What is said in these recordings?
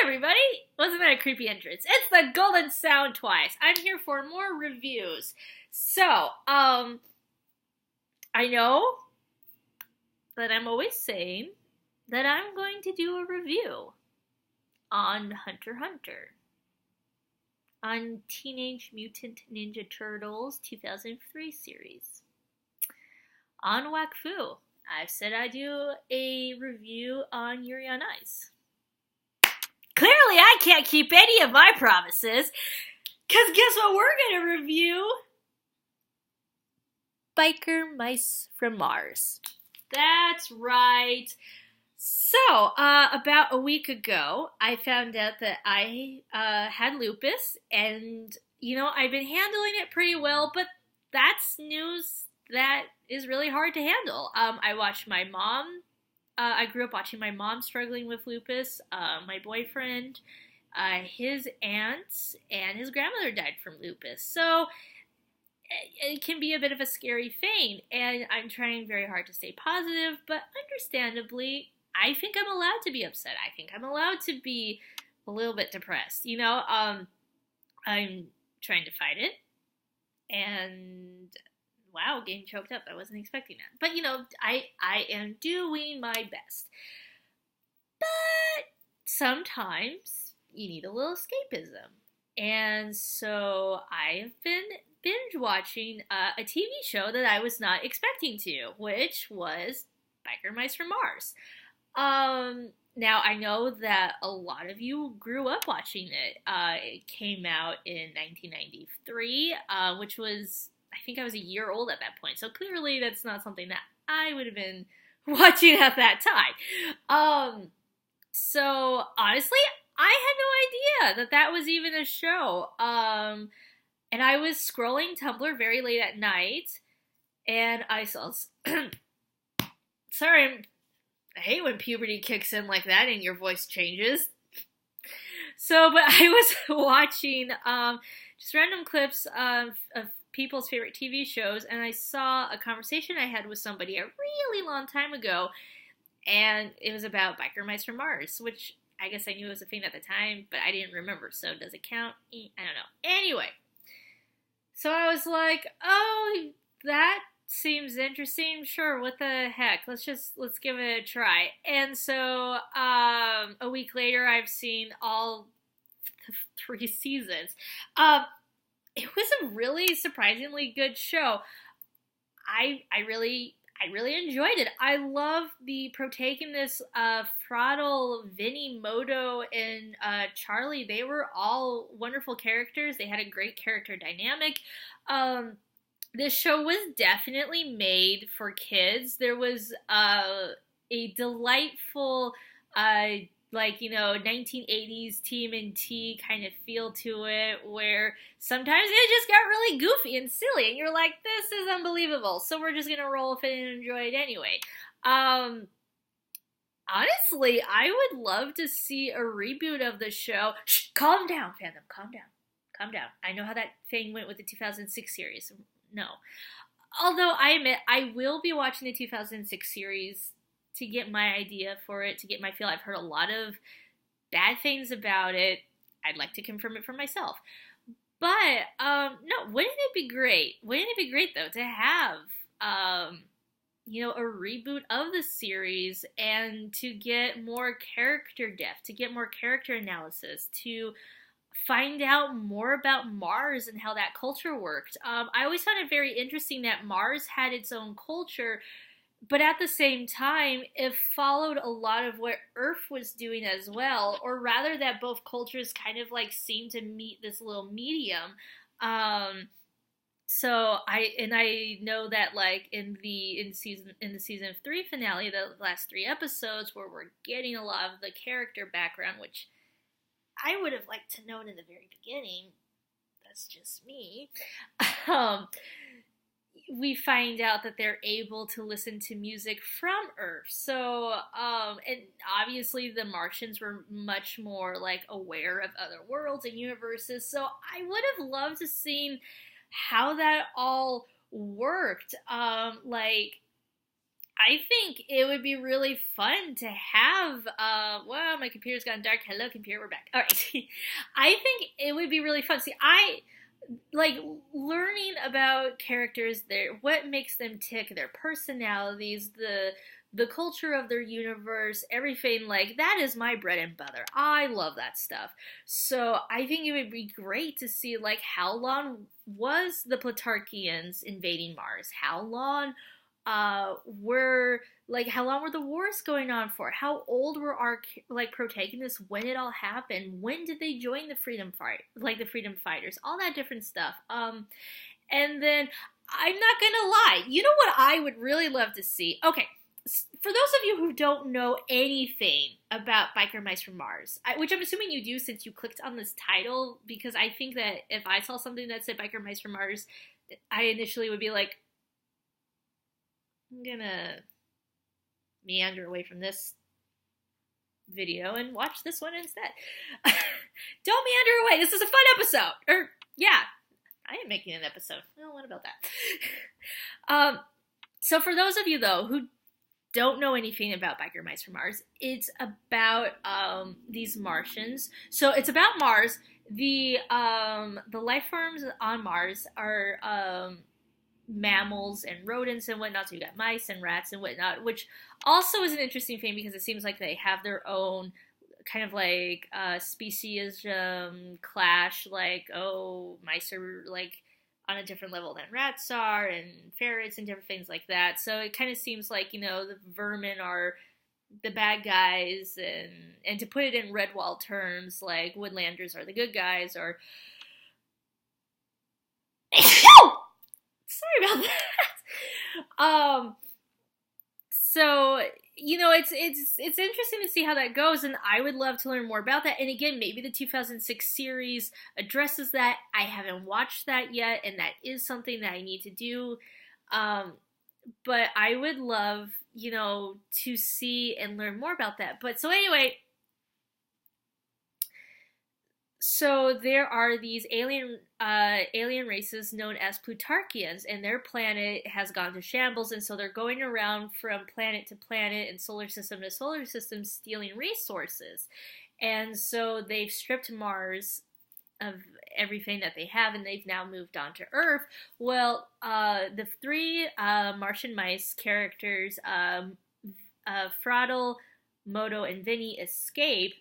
everybody! Wasn't that a creepy entrance? It's the Golden Sound Twice. I'm here for more reviews. So, I know that I'm always saying that I'm going to do a review on Hunter x Hunter, on Teenage Mutant Ninja Turtles 2003 series, on Wakfu. I've said I'd do a review on Yuri on Ice. Clearly, I can't keep any of my promises, because guess what we're going to review? Biker Mice from Mars. That's right. So, about a week ago, I found out that I had lupus, and, I've been handling it pretty well, but that's news that is really hard to handle. I watched my mom. I grew up watching my mom struggling with lupus, my boyfriend, his aunts, and his grandmother died from lupus. So it can be a bit of a scary thing, and I'm trying very hard to stay positive, but understandably, I think I'm allowed to be upset. I think I'm allowed to be a little bit depressed. I'm trying to fight it, and wow, getting choked up. I wasn't expecting that. But, I am doing my best. But sometimes you need a little escapism. And so I've been binge watching a TV show that I was not expecting to, which was Biker Mice from Mars. Now, I know that a lot of you grew up watching it. It came out in 1993, which was... I think I was a year old at that point, so clearly that's not something that I would have been watching at that time. So honestly, I had no idea that that was even a show. And I was scrolling Tumblr very late at night, and I saw... Sorry, I hate when puberty kicks in like that and your voice changes. But I was watching just random clips of people's favorite TV shows, and I saw a conversation I had with somebody a really long time ago, and it was about Biker Mice from Mars, which I guess I knew was a thing at the time, but I didn't remember, so does it count? I don't know. Anyway, so I was like, oh, that seems interesting. Sure, what the heck? Let's give it a try. And so a week later, I've seen all 3 seasons. It was a really surprisingly good show. I really enjoyed it. I love the protagonists, Throttle, Vinny, Moto, and Charlie. They were all wonderful characters. They had a great character dynamic. This show was definitely made for kids. There was a delightful 1980s TMNT kind of feel to it, where sometimes it just got really goofy and silly, and you're like, this is unbelievable, so we're just gonna roll with it and enjoy it anyway. Honestly, I would love to see a reboot of the show. Shh, calm down, fandom, calm down. I know how that thing went with the 2006 series. No. Although I admit, I will be watching the 2006 series to get my idea for it, to get my feel. I've heard a lot of bad things about it. I'd like to confirm it for myself. But, no, wouldn't it be great? Wouldn't it be great, though, to have, a reboot of the series and to get more character depth, to get more character analysis, to find out more about Mars and how that culture worked. I always found it very interesting that Mars had its own culture, but at the same time, it followed a lot of what Earth was doing as well, or rather that both cultures kind of seemed to meet this little medium. So I know that in the season 3 finale, the last 3 episodes, where we're getting a lot of the character background, which I would have liked to know in the very beginning. That's just me. We find out that they're able to listen to music from Earth. So, and obviously the Martians were much more aware of other worlds and universes. So I would have loved to see how that all worked. I think it would be really fun to have, well, my computer's gone dark. Hello, computer, we're back. All right. I think it would be really fun. See, I like learning about characters, their what makes them tick, their personalities, the culture of their universe, everything like that is my bread and butter. I love that stuff. So I think it would be great to see like how long was the Plutarchians invading Mars? How long were like how long were the wars going on for? How old were our like protagonists when it all happened? When did they join the freedom fight, like the freedom fighters? All that different stuff. And then I'm not gonna lie, you know what I would really love to see? Okay, for those of you who don't know anything about Biker Mice from Mars, which I'm assuming you do since you clicked on this title, because I think that if I saw something that said Biker Mice from Mars, I initially would be like, I'm gonna meander away from this video and watch this one instead. Don't meander away. This is a fun episode. Or, yeah, I am making an episode. Well, what about that? So for those of you, though, who don't know anything about Biker Mice from Mars, it's about these Martians. So it's about Mars. The life forms on Mars are mammals and rodents and whatnot. So you got mice and rats and whatnot, which also is an interesting thing because it seems like they have their own kind of like speciesism clash. Like, oh, mice are like on a different level than rats are, and ferrets and different things like that. So it kind of seems like, you know, the vermin are the bad guys, and to put it in Redwall terms, like Woodlanders are the good guys, or sorry about that. So, you know, it's interesting to see how that goes, and I would love to learn more about that. And again, maybe the 2006 series addresses that. I haven't watched that yet, and that is something that I need to do. But I would love, you know, to see and learn more about that. But so anyway, so there are these alien races known as Plutarchians, and their planet has gone to shambles, and so they're going around from planet to planet and solar system to solar system stealing resources. And so they've stripped Mars of everything that they have, and they've now moved on to Earth. Well, the three Martian mice characters, Fraddle, Moto, and Vinny, escape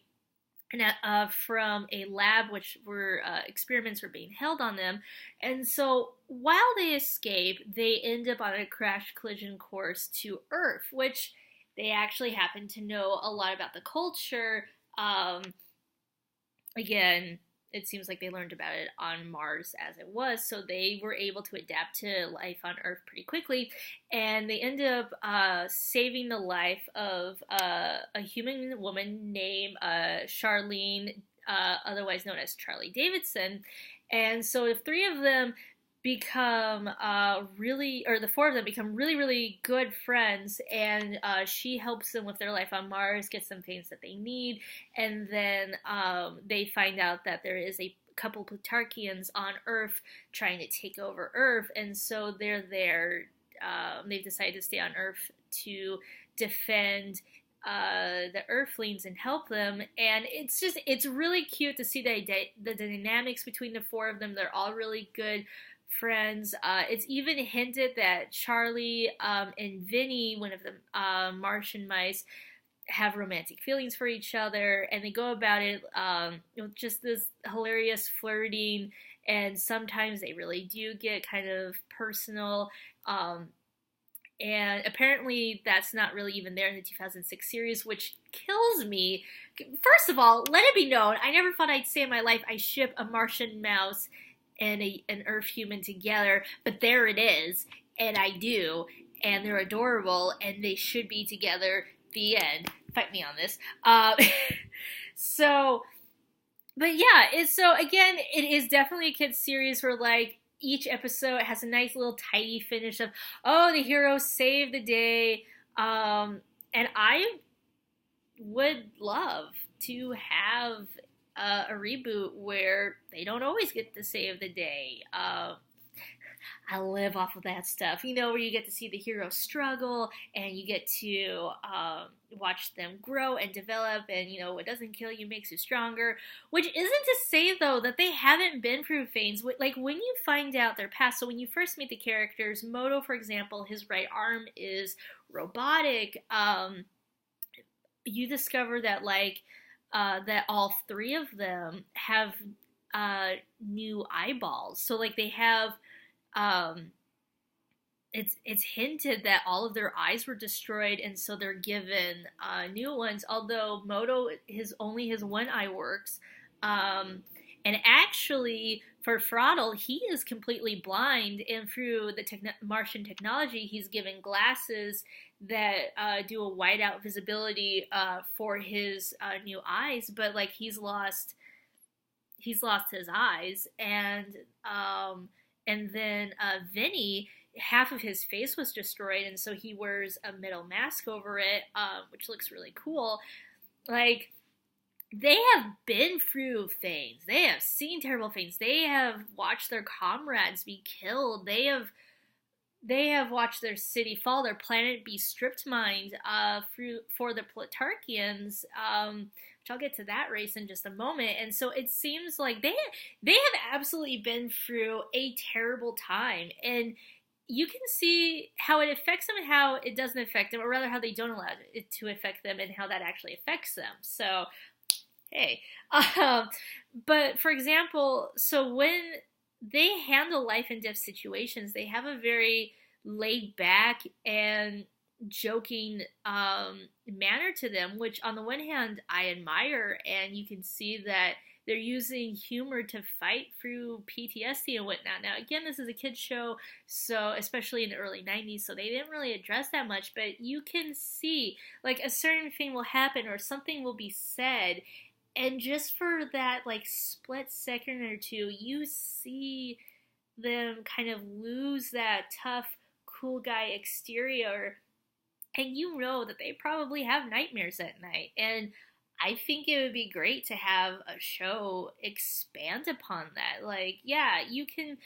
from a lab which were experiments were being held on them. And so while they escape, they end up on a crash collision course to Earth, which they actually happen to know a lot about the culture. Again, it seems like they learned about it on Mars as it was, so they were able to adapt to life on Earth pretty quickly, and they ended up saving the life of a human woman named Charlene, otherwise known as Charlie Davidson. And so the three of them become the four of them become really, really good friends, and she helps them with their life on Mars, gets them things that they need, and then they find out that there is a couple Plutarchians on Earth trying to take over Earth, and so they're there. They've decided to stay on Earth to defend the Earthlings and help them, and it's really cute to see the dynamics between the four of them. They're all really good friends. It's even hinted that Charlie and Vinny, one of the Martian mice, have romantic feelings for each other, and they go about it with just this hilarious flirting, and sometimes they really do get kind of personal. And apparently that's not really even there in the 2006 series, which kills me. First of all, let it be known, I never thought I'd say in my life I ship a Martian mouse and an Earth human together, but there it is, and I do, and they're adorable, and they should be together. The end. Fight me on this. But yeah, so again, it is definitely a kid's series where like each episode has a nice little tidy finish of, oh, the hero saved the day, and I would love to have a reboot where they don't always get to save the day. I live off of that stuff, you know, where you get to see the hero struggle and you get to watch them grow and develop, and you know, what doesn't kill you makes you stronger. Which isn't to say, though, that they haven't been through things. Like when you find out their past, so when you first meet the characters, Moto, for example, his right arm is robotic. You discover that, like, that all three of them have new eyeballs. So, like, they have um, it's hinted that all of their eyes were destroyed, and so they're given new ones. Although Moto, his one eye works, and actually for Throttle, he is completely blind, and through the Martian technology, he's given glasses that do a whiteout visibility for his new eyes. But like he's lost his eyes, and then Vinny, half of his face was destroyed, and so he wears a metal mask over it, which looks really cool. Like, they have been through things. They have seen terrible things. They have watched their comrades be killed. They have watched their city fall, their planet be stripped mined for the Plutarchians, which I'll get to that race in just a moment. And so it seems like they have absolutely been through a terrible time. And you can see how it affects them and how it doesn't affect them, or rather how they don't allow it to affect them and how that actually affects them. So, hey. But, for example, so when they handle life and death situations, they have a very laid back and joking manner to them, which on the one hand I admire, and you can see that they're using humor to fight through PTSD and whatnot. Now, again, this is a kid's show, so especially in the early 90s, so they didn't really address that much, but you can see, like, a certain thing will happen or something will be said, and just for that, like, split second or two, you see them kind of lose that tough, cool guy exterior, and you know that they probably have nightmares at night. And I think it would be great to have a show expand upon that. Like, yeah, you can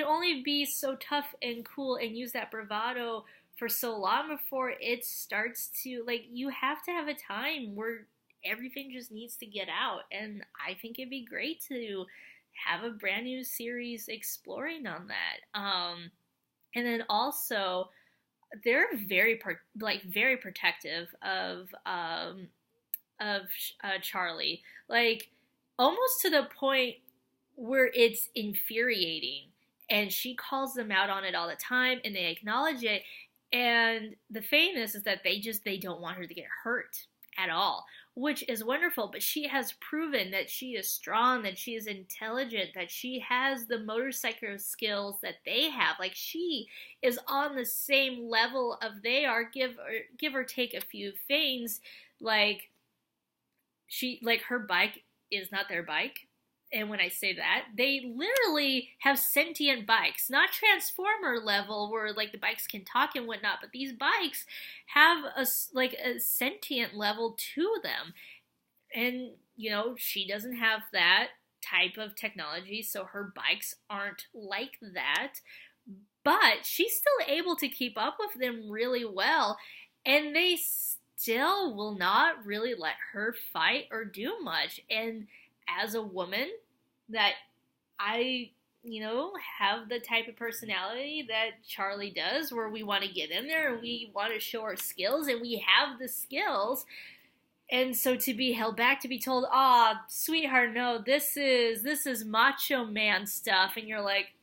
only be so tough and cool and use that bravado for so long before it starts to, like, you have to have a time where everything just needs to get out. And I think it'd be great to have a brand new series exploring on that. And then also, they're very protective of Charlie, like almost to the point where it's infuriating. And she calls them out on it all the time, and they acknowledge it. And the famous is that they don't want her to get hurt at all, which is wonderful. But she has proven that she is strong, that she is intelligent, that she has the motorcycle skills that they have. Like, she is on the same level of they are, give or take a few things. Like, her bike is not their bike. And when I say that, they literally have sentient bikes, not Transformer level where like the bikes can talk and whatnot, but these bikes have a sentient level to them. And, you know, she doesn't have that type of technology, so her bikes aren't like that. But she's still able to keep up with them really well, and they still will not really let her fight or do much. And as a woman, that I, you know, have the type of personality that Charlie does, where we want to get in there and we want to show our skills, and we have the skills. And so to be held back, to be told, sweetheart, no, this is macho man stuff, and you're like,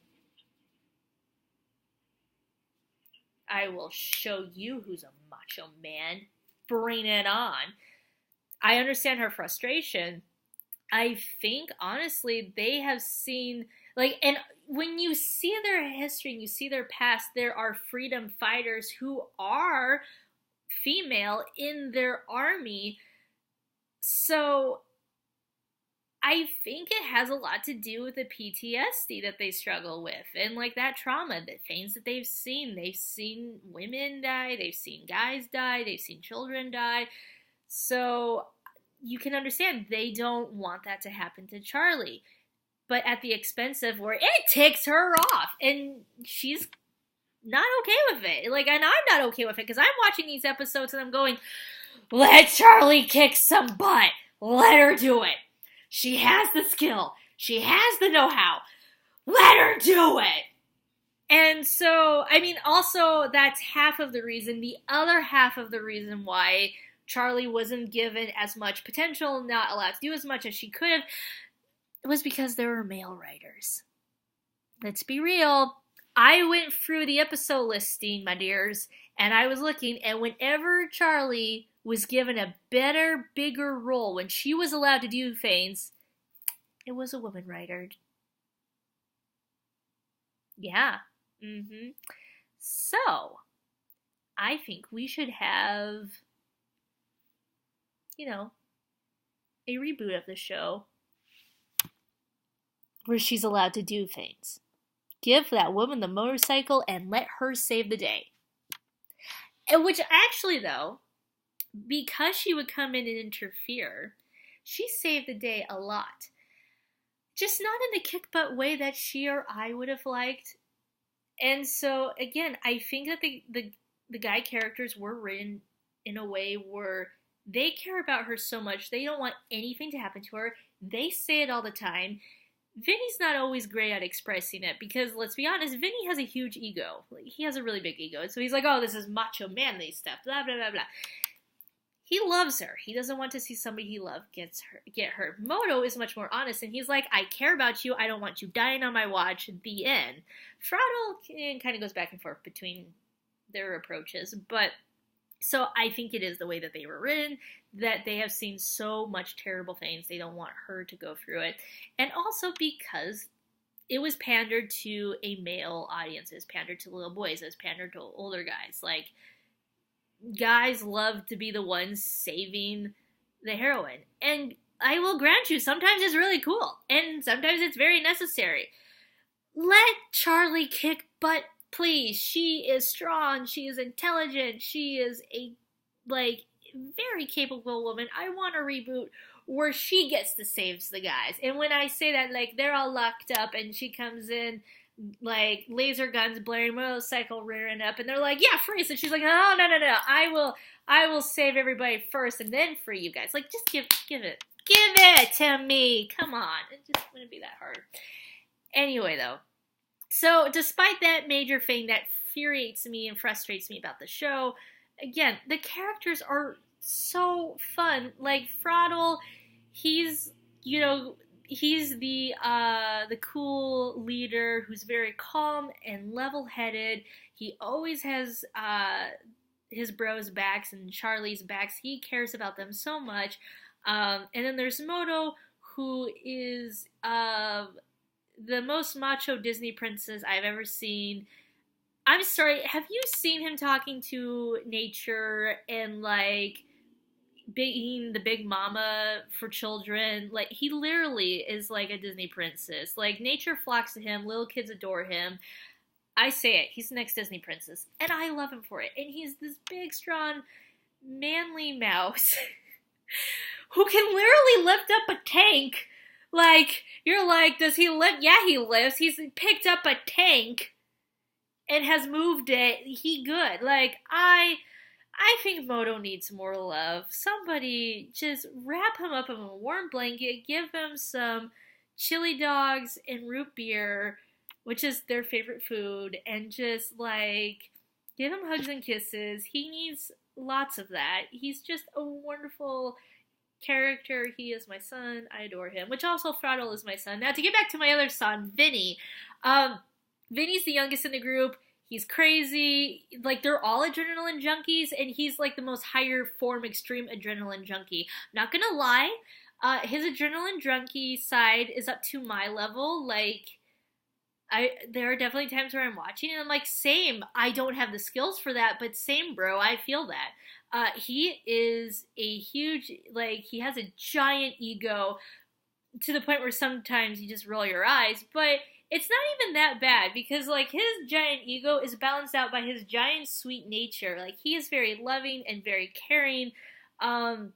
I will show you who's a macho man. Bring it on. I understand her frustration. I think, honestly, they have seen, like, and when you see their history and you see their past, there are freedom fighters who are female in their army. So I think it has a lot to do with the PTSD that they struggle with, and like that trauma, the things that they've seen. They've seen women die, they've seen guys die, they've seen children die. So you can understand they don't want that to happen to Charlie. but at the expense of where it ticks her off, and she's not okay with it. Like, and I'm not okay with it, because I'm watching these episodes and I'm going, let Charlie kick some butt. Let her do it. She has the skill. She has the know-how. Let her do it. And so, I mean, also, that's half of the reason. The other half of the reason why Charlie wasn't given as much potential, not allowed to do as much as she could have, was because there were male writers. Let's be real. I went through the episode listing, my dears, and I was looking, and whenever Charlie was given a better, bigger role, when she was allowed to do things, it was a woman writer. Yeah. So, I think we should have, a reboot of the show where she's allowed to do things. Give that woman the motorcycle and let her save the day. And which actually, though, because she would come in and interfere, she saved the day a lot. Just not in the kick-butt way that she or I would have liked. And so, again, I think that the guy characters were written in a way where they care about her so much, they don't want anything to happen to her. They say it all the time. Vinny's not always great at expressing it, because, let's be honest, Vinny has a huge ego. He has a really big ego. And so he's like, oh, this is macho manly stuff, blah, blah, blah, blah. He loves her. He doesn't want to see somebody he loves get hurt. Moto is much more honest, and he's like, I care about you. I don't want you dying on my watch. The end. Throttle kind of goes back and forth between their approaches, but so I think it is the way that they were written, that they have seen so much terrible things. They don't want her to go through it. And also because it was pandered to a male audience. It was pandered to little boys. It was pandered to older guys. Like, guys love to be the ones saving the heroine. And I will grant you, sometimes it's really cool. And sometimes it's very necessary. Let Charlie kick butt, please. She is strong. She is intelligent. She is a, very capable woman. I want a reboot where she gets to save the guys. And when I say that, they're all locked up and she comes in, laser guns blaring, motorcycle rearing up, and they're like, yeah, freeze. And she's like, oh, no, I will save everybody first and then free you guys. Just give it to me. Come on. It just wouldn't be that hard. Anyway, though, so despite that major thing that infuriates me and frustrates me about the show, again, the characters are so fun. Throttle, he's the cool leader who's very calm and level-headed. He always has his bros' backs and Charlie's backs. He cares about them so much. And then there's Moto, who is the most macho Disney princess I've ever seen. I'm sorry, have you seen him talking to nature and being the big mama for children? He literally is like a Disney princess. Nature flocks to him, little kids adore him. I say it, he's the next Disney princess, and I love him for it. And he's this big, strong, manly mouse who can literally lift up a tank. You're like, does he lift? Yeah, he lifts. He's picked up a tank and has moved it. He good. I think Moto needs more love. Somebody just wrap him up in a warm blanket, give him some chili dogs and root beer, which is their favorite food, and just give him hugs and kisses. He needs lots of that. He's just a wonderful character. He is my son. I adore him. Which also, Throttle is my son. Now, to get back to my other son, Vinny. Vinny's the youngest in the group. He's crazy. They're all adrenaline junkies, and he's the most higher form extreme adrenaline junkie. Not gonna lie, his adrenaline junkie side is up to my level. There are definitely times where I'm watching and I'm same. I don't have the skills for that, but same, bro. I feel that. He is a huge, he has a giant ego to the point where sometimes you just roll your eyes, but it's not even that bad because, his giant ego is balanced out by his giant sweet nature. He is very loving and very caring, and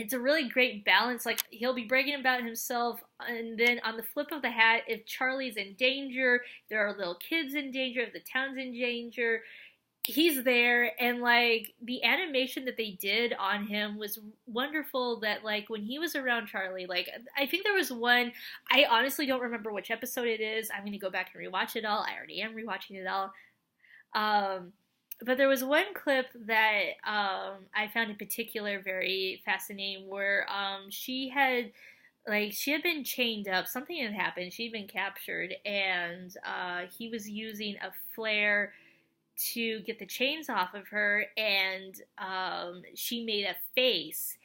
it's a really great balance. Like, he'll be bragging about himself, and then on the flip of the hat, if Charlie's in danger, there are little kids in danger, if the town's in danger, he's there. And like, the animation that they did on him was wonderful. That like, when he was around Charlie, like, I think there was one, I honestly don't remember which episode it is. I'm going to go back and rewatch it all. I already am rewatching it all. But there was one clip that I found in particular very fascinating, where she had been chained up. Something had happened. She'd been captured, and he was using a flare to get the chains off of her, and she made a face,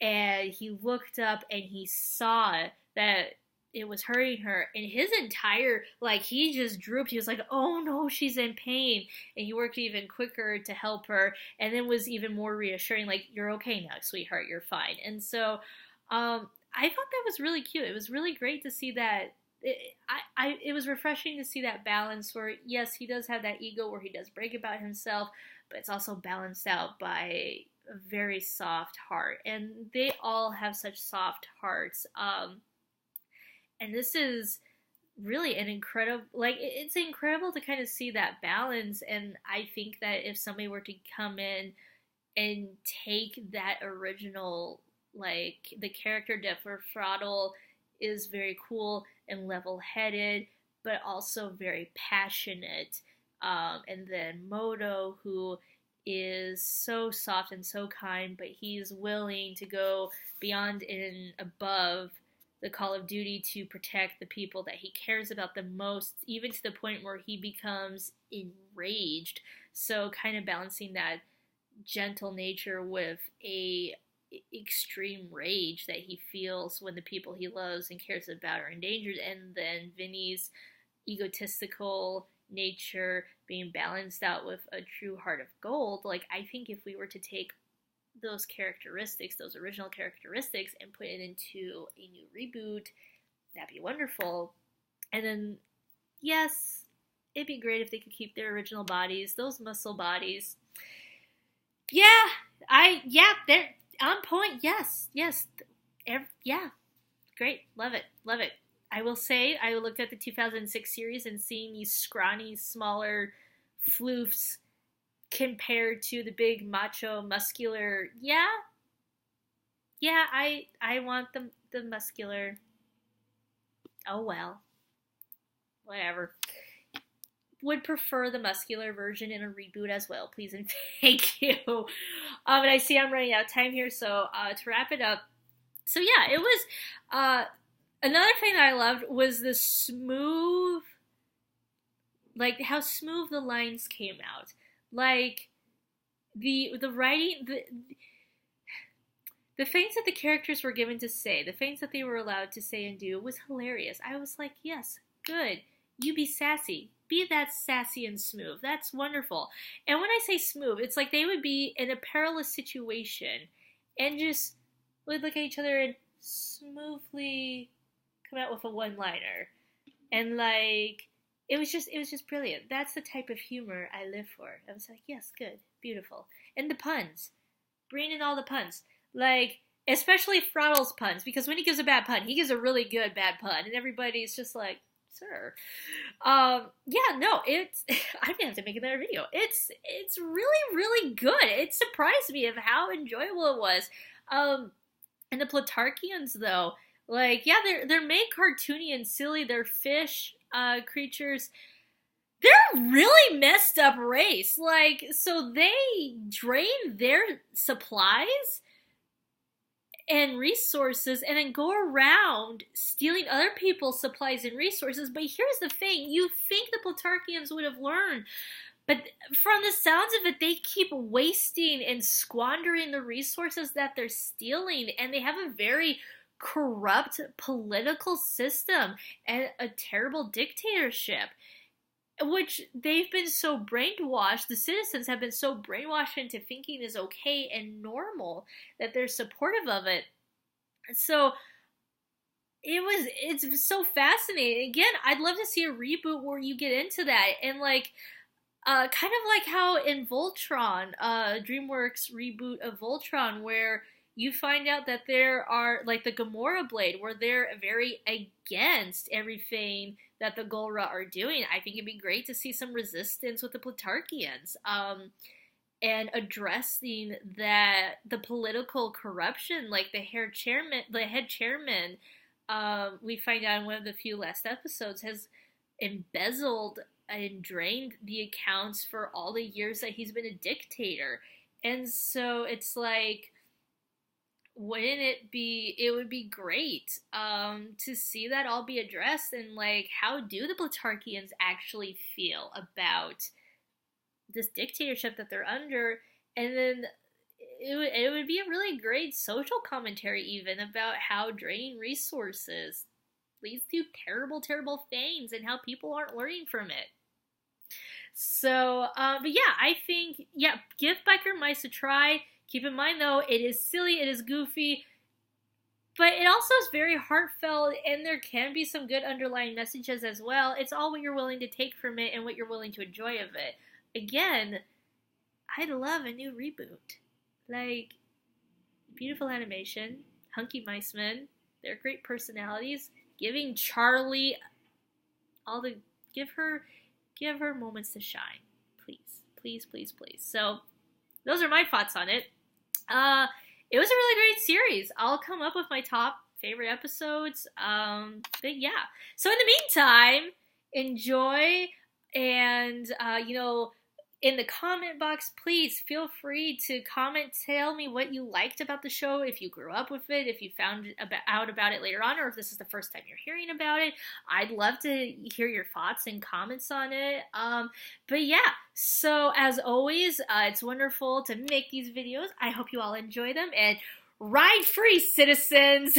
and he looked up and he saw that it was hurting her, and his entire, like, he just drooped. He was like, oh no, she's in pain. And he worked even quicker to help her, and then was even more reassuring, like, you're okay now, sweetheart, you're fine. And so I thought that was really cute. It was really great to see that. It was refreshing to see that balance where, yes, he does have that ego where he does brag about himself, but it's also balanced out by a very soft heart. And they all have such soft hearts. And this is really an incredible, like, it's incredible to kind of see that balance. And I think that if somebody were to come in and take that original, like, the character depth where Throttle is very cool and level-headed, but also very passionate. And then Moto, who is so soft and so kind, but he's willing to go beyond and above the call of duty to protect the people that he cares about the most, even to the point where he becomes enraged. So kind of balancing that gentle nature with a extreme rage that he feels when the people he loves and cares about are endangered. And then Vinny's egotistical nature being balanced out with a true heart of gold. Like, I think if we were to take those characteristics, those original characteristics, and put it into a new reboot, that'd be wonderful. And then, yes, it'd be great if they could keep their original bodies, those muscle bodies. Yeah, they're on point. Yes, yeah, great, love it. I will say, I looked at the 2006 series and seeing these scrawny, smaller floofs compared to the big macho muscular, I want the muscular. Oh well, whatever. Would prefer the muscular version in a reboot as well, please and thank you. And I see I'm running out of time here, so to wrap it up, so yeah, it was another thing that I loved was the smooth, like how smooth the lines came out. Like, the writing, the things that the characters were given to say, the things that they were allowed to say and do was hilarious. I was like, yes, good. You be sassy. Be that sassy and smooth. That's wonderful. And when I say smooth, it's like they would be in a perilous situation and just would look at each other and smoothly come out with a one-liner. And like, it was just brilliant. That's the type of humor I live for. I was like, yes, good, beautiful. And the puns. Bring in all the puns. Like, especially Throttle's puns, because when he gives a bad pun, he gives a really good bad pun, and everybody's just like, sir. It's, I'm gonna have to make another video. It's really, really good. It surprised me of how enjoyable it was. And the Plutarchians, though, like, yeah, they're made cartoony and silly. They're fish creatures. They're a really messed up race. Like, so they drain their supplies and resources and then go around stealing other people's supplies and resources. But here's the thing. You think the Plutarchians would have learned, but from the sounds of it, they keep wasting and squandering the resources that they're stealing. And they have a very corrupt political system and a terrible dictatorship, which they've been so brainwashed, the citizens have been so brainwashed into thinking is okay and normal that they're supportive of it. So it's so fascinating. Again, I'd love to see a reboot where you get into that and like, kind of like how in Voltron, DreamWorks reboot of Voltron, where you find out that there are, like the Gamora Blade, where they're very against everything that the Golra are doing. I think it'd be great to see some resistance with the Plutarchians. And addressing that the political corruption, like the head chairman, we find out in one of the few last episodes, has embezzled and drained the accounts for all the years that he's been a dictator. And so it's like, it would be great to see that all be addressed, and like, how do the Plutarchians actually feel about this dictatorship that they're under? And then it would be a really great social commentary even about how draining resources leads to terrible, terrible things and how people aren't learning from it. So, but yeah, I think, yeah, give Biker Mice a try. Keep in mind, though, it is silly, it is goofy, but it also is very heartfelt, and there can be some good underlying messages as well. It's all what you're willing to take from it and what you're willing to enjoy of it. Again, I'd love a new reboot. Like, beautiful animation, hunky mice men, they're great personalities, giving Charlie give her moments to shine. Please, please, please, please. So, those are my thoughts on it. It was a really great series. I'll come up with my top favorite episodes. But yeah. So in the meantime, enjoy, and in the comment box, please feel free to comment. Tell me what you liked about the show, if you grew up with it, if you found out about it later on, or if this is the first time you're hearing about it. I'd love to hear your thoughts and comments on it. But yeah, so as always, it's wonderful to make these videos. I hope you all enjoy them, and ride free, citizens!